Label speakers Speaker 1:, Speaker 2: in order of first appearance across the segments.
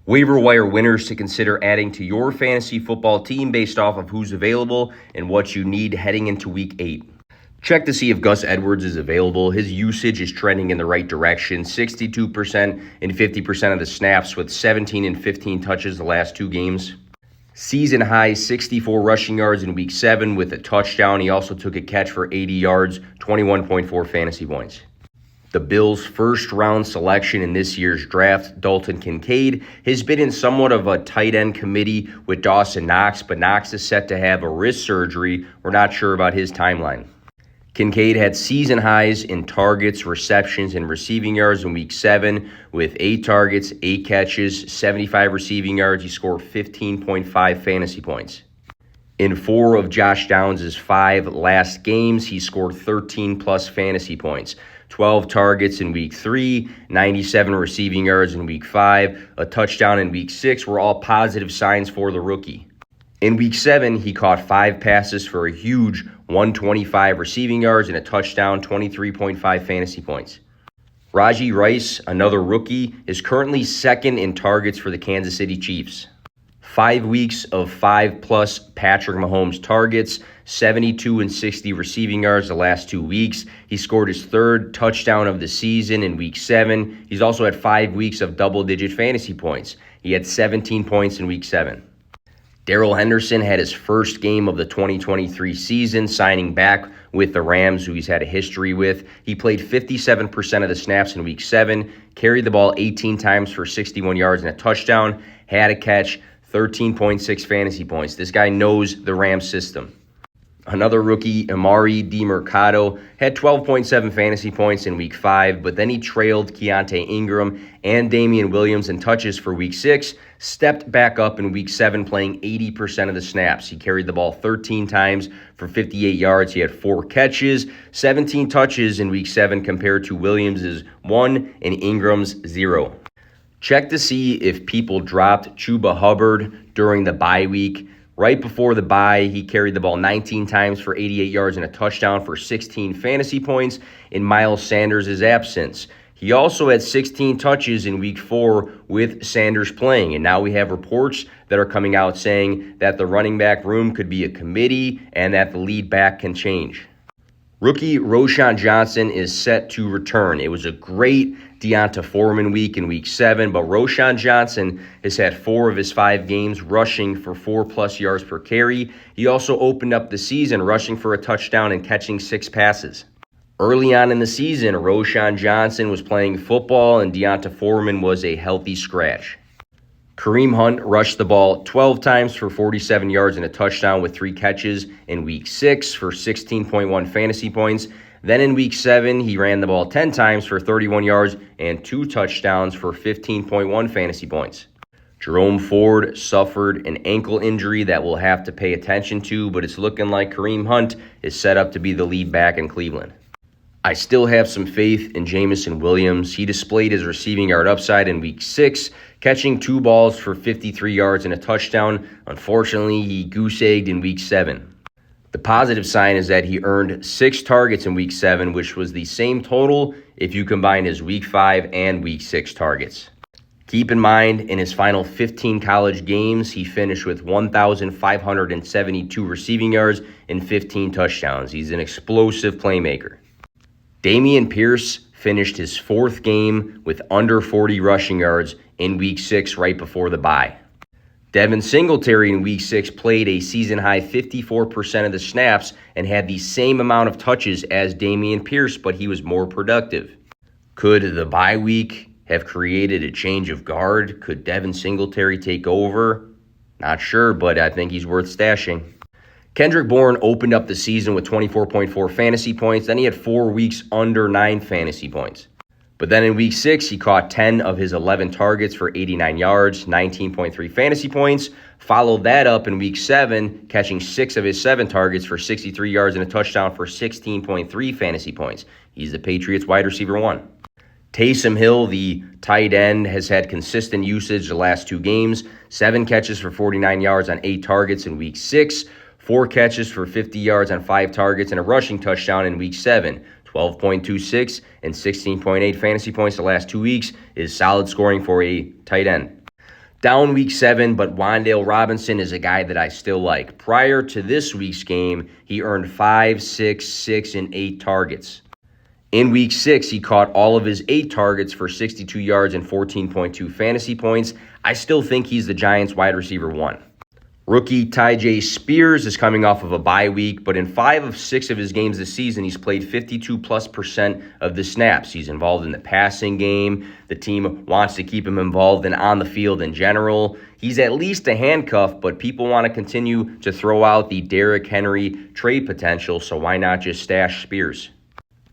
Speaker 1: Waiver Wire Winners to consider adding to your fantasy football team based off of who's available and what you need heading into Week 8. Check to see if Gus Edwards is available. His usage is trending in the right direction, 62% and 50% of the snaps with 17 and 15 touches the last two games. Season high 64 rushing yards in Week 7 with a touchdown. He also took a catch for 80 yards, 21.4 fantasy points. The Bills' first-round selection in this year's draft, Dalton Kincaid, has been in somewhat of a tight end committee with Dawson Knox, but Knox is set to have a wrist surgery. We're not sure about his timeline. Kincaid had season highs in targets, receptions, and receiving yards in Week 7 with 8 targets, 8 catches, 75 receiving yards. He scored 15.5 fantasy points. In 4 of Josh Downs' 5 last games, he scored 13-plus fantasy points. 12 targets in Week 3, 97 receiving yards in Week 5, a touchdown in Week 6 were all positive signs for the rookie. In Week 7, he caught 5 passes for a huge 125 receiving yards and a touchdown, 23.5 fantasy points. Raji Rice, another rookie, is currently second in targets for the Kansas City Chiefs. 5 weeks of 5-plus Patrick Mahomes targets, 72 and 60 receiving yards the last 2 weeks. He scored his 3rd touchdown of the season in Week 7. He's also had 5 weeks of double-digit fantasy points. He had 17 points in Week 7. Darrell Henderson had his first game of the 2023 season, signing back with the Rams, who he's had a history with. He played 57% of the snaps in Week 7, carried the ball 18 times for 61 yards and a touchdown, had a catch, 13.6 fantasy points. This guy knows the Rams system. Another rookie, Amari DiMercado, had 12.7 fantasy points in Week 5, but then he trailed Keontae Ingram and Damian Williams in touches for Week 6, stepped back up in Week 7 playing 80% of the snaps. He carried the ball 13 times for 58 yards. He had 4 catches, 17 touches in Week 7 compared to Williams' 1 and Ingram's 0. Check to see if people dropped Chuba Hubbard during the bye week. Right before the bye, he carried the ball 19 times for 88 yards and a touchdown for 16 fantasy points in Miles Sanders' absence. He also had 16 touches in Week 4 with Sanders playing, and now we have reports that are coming out saying that the running back room could be a committee and that the lead back can change. Rookie Roschon Johnson is set to return. It was a great Deonta Foreman week in Week 7, but Roschon Johnson has had 4 of his 5 games rushing for 4-plus yards per carry. He also opened up the season rushing for a touchdown and catching 6 passes. Early on in the season, Roschon Johnson was playing football and Deonta Foreman was a healthy scratch. Kareem Hunt rushed the ball 12 times for 47 yards and a touchdown with 3 catches in Week 6 for 16.1 fantasy points. Then in Week 7, he ran the ball 10 times for 31 yards and 2 touchdowns for 15.1 fantasy points. Jerome Ford suffered an ankle injury that we'll have to pay attention to, but it's looking like Kareem Hunt is set up to be the lead back in Cleveland. I still have some faith in Jameson Williams. He displayed his receiving yard upside in Week 6, catching 2 balls for 53 yards and a touchdown. Unfortunately, he goose-egged in Week 7. The positive sign is that he earned 6 targets in Week 7, which was the same total if you combine his Week 5 and Week 6 targets. Keep in mind, in his final 15 college games, he finished with 1,572 receiving yards and 15 touchdowns. He's an explosive playmaker. Dameon Pierce finished his 4th game with under 40 rushing yards in Week 6 right before the bye. Devin Singletary in Week 6 played a season-high 54% of the snaps and had the same amount of touches as Dameon Pierce, but he was more productive. Could the bye week have created a change of guard? Could Devin Singletary take over? Not sure, but I think he's worth stashing. Kendrick Bourne opened up the season with 24.4 fantasy points. Then he had 4 weeks under 9 fantasy points. But then in Week 6, he caught 10 of his 11 targets for 89 yards, 19.3 fantasy points. Followed that up in Week 7, catching 6 of his 7 targets for 63 yards and a touchdown for 16.3 fantasy points. He's the Patriots' wide receiver 1. Taysom Hill, the tight end, has had consistent usage the last 2 games. 7 catches for 49 yards on 8 targets in Week 6. 4 catches for 50 yards on 5 targets and a rushing touchdown in Week 7. 12.26 and 16.8 fantasy points the last 2 weeks is solid scoring for a tight end. Down week 7, but Wan'Dale Robinson is a guy that I still like. Prior to this week's game, he earned 5, 6, 6, and 8 targets. In week 6, he caught all of his 8 targets for 62 yards and 14.2 fantasy points. I still think he's the Giants' wide receiver 1. Rookie Tyjae Spears is coming off of a bye week, but in 5 of 6 of his games this season, he's played 52+% of the snaps. He's involved in the passing game. The team wants to keep him involved and on the field in general. He's at least a handcuff, but people want to continue to throw out the Derrick Henry trade potential, so why not just stash Spears?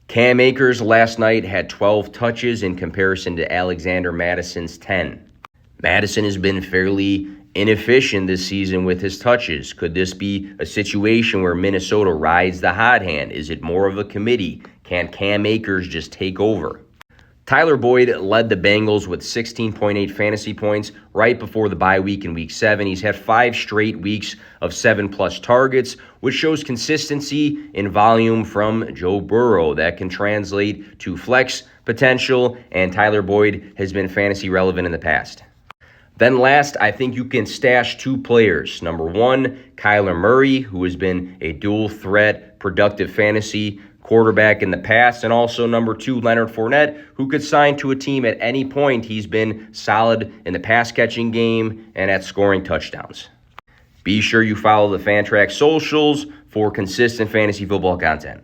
Speaker 1: Cam Akers last night had 12 touches in comparison to Alexander Madison's 10. Madison has been fairly inefficient this season with his touches. Could this be a situation where Minnesota rides the hot hand? Is it more of a committee? Can Cam Akers just take over? Tyler Boyd led the Bengals with 16.8 fantasy points right before the bye week in week 7. He's had 5 straight weeks of 7+ targets, which shows consistency in volume from Joe Burrow. That can translate to flex potential, and Tyler Boyd has been fantasy relevant in the past. Then last, I think you can stash 2 players. Number 1, Kyler Murray, who has been a dual threat, productive fantasy quarterback in the past. And also number 2, Leonard Fournette, who could sign to a team at any point. He's been solid in the pass catching game and at scoring touchdowns. Be sure you follow the Fantrax socials for consistent fantasy football content.